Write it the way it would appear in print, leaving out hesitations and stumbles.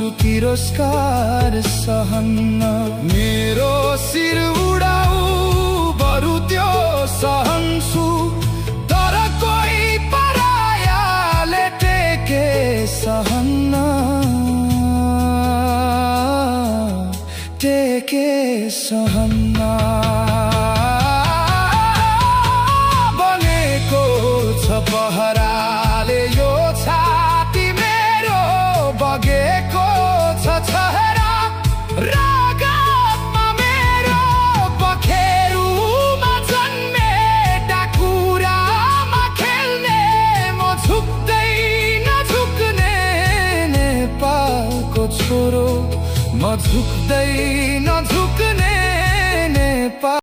पाउँछु तिरस्कार सहन्न। मेरो शिर उडाऊ बरु त्यो सहन्छु, तर कोही परायाले टेके सहन्न, टेके सहन्न।